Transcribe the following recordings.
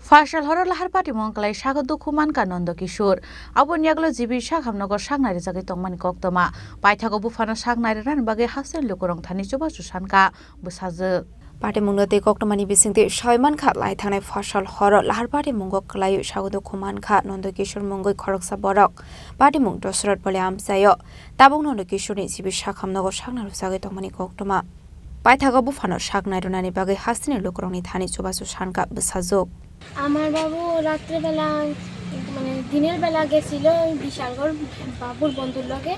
ফাশাল হর লাহার পাটি মংকলাই সাগর দুখুমান কানন্দ কিশোর আবনিয়াগলো জিবি সাখামনগর সাগনারি জাগে তংমানি কক্তমা পাইথাগো বুফানো সাগনারি রান বাগে হাসেন লোকরং থানি চুবা সুসানকা বুসাজो पार्टी मुंगते कक्टमानी बिसिंगते सयमान खा लाई थांनाय फसल हर लाहार पार्टी मुंगक क्लाय सागद खुमान खा नन्द किशोर मुंगै खरकसा बरक पार्टी मुंग दसरत बले आमसायो ताबुं नन्द किशोरनि जिबि साखामनगर सागनारु जागे तंमानी कक्टमा पाइथागो बुफानो सागनाय रनानि बागै हासिनि लोकरंनि थानि चुबासु सानका बसाजो আমার বাবু রাত্রেবেলা মানে দিনের বেলা গেছিল বিশালগড় বাবুর বন্ধুর লগে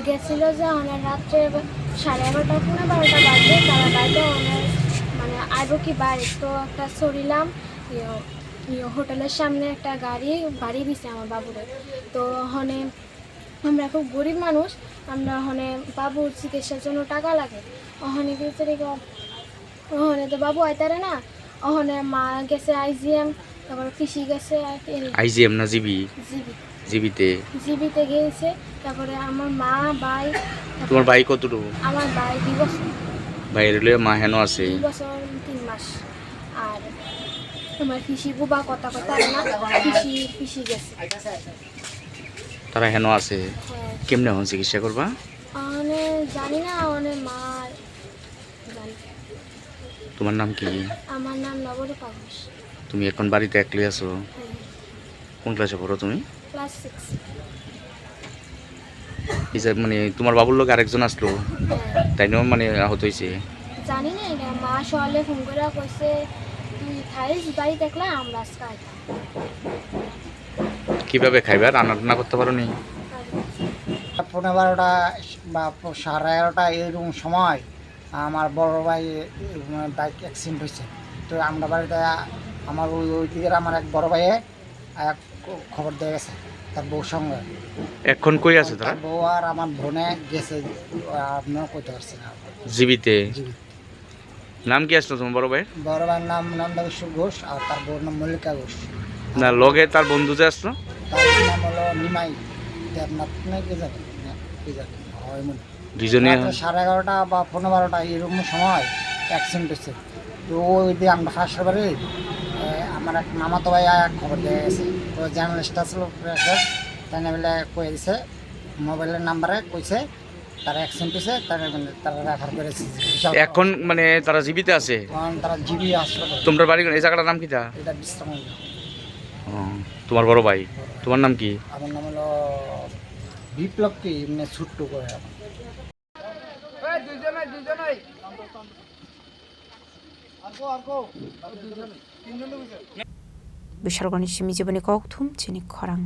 গেছিল যে ওনার রাত্রে 11:30 পৌনে 12টা বাজে তারা বাইরে ওনার মানে আইব কি বাড়ি তো একটা সরিলাম হোটেলের সামনে একটা গাড়ি দিছে আমার বাবুরে তো ওখানে আমরা খুব গরিব মানুষ আমরা ওখানে বাবুর চিকিৎসার জন্য টাকা লাগে ওখানে গেছে ওখানে তো বাবু আইতারে না ওখানে মা গেছে আইজিএম তারপর পিসি গেছে আইজিএম না জিবি জিবিতে গেছে তারপরে আমার মা ভাই তোমার ভাই কতটুকু আমার ভাই 2 বছর ভাইয়ের লয়ে মা হেন আছে 2 বছর 3 মাস আর আমার পিসি বুবা কথা না পিসি গেছে তারা হেন আছে কেমনে হন চিকিৎসা করবা মানে জানি না ওনে মা জানি তোমার নাম কি আমার নাম নবরূপা ঘোষ তুমি এখন বাড়িতে একলাই আছো কোন ক্লাসে পড়ো তুমি ক্লাস 6 এই মানে তোমার বাবুর লোক আরেকজন আসলো তাই না মানে আহত হইছে জানি না এটা মা সকালে ফোন করে কইছে তুই খাইস বাড়ি দেখলা আমরা খাই কিভাবে খাইবা রান্না করতে পারো নি 12:15 বা 11:30 এরকম সময় আমার বড় ভাই বাইক অ্যাক্সিডেন্ট হয়েছে তো আমরা বাড়িতে আমার ওই দিকের আমার এক বড় ভাইয়ে খবর দিয়ে গেছে তার বউর সঙ্গে এখন কই আছে তারা বউ আর আমার বোনে গেছে আপনিও কইতে পারছেন না জীবিতে নাম কি আসলো তোমার বড় ভাইয়ের নাম নন্দকিশোর ঘোষ আর তার বউর নাম মল্লিকা ঘোষ না লগে তার বন্ধু যে আসলো তার নাম হলো নিমাই দেবনাথ না কি জানি হয় মনে দুজনে 11:30 বা 12:15 এরকম সময় অ্যাক্সিডেন্ট হয়েছে তো ওই দিয়ে আমরা হাসপাতালে আমার এক মামাতো ভাই খবর দিয়ে গেছে তো জার্নালিস্ট আসলো প্রেসের তাই না বলে কয়ে দিছে মোবাইলের নাম্বারে কইছে তারা অ্যাক্সিডেন্ট হয়েছে তারা রেফার করেছে এখন মানে তারা জীবিত আছে তারা জিবি হাসপাতাল তোমার বাড়ি এই জায়গাটার নাম কি তা এটা বিশ্রাম তোমার বড় ভাই তোমার নাম কি আমার নাম হলো বিপ্লব কি মানে ছোট্ট করে বিশালগড়নি সিমি জীবনে ককথুম চিনি খরাং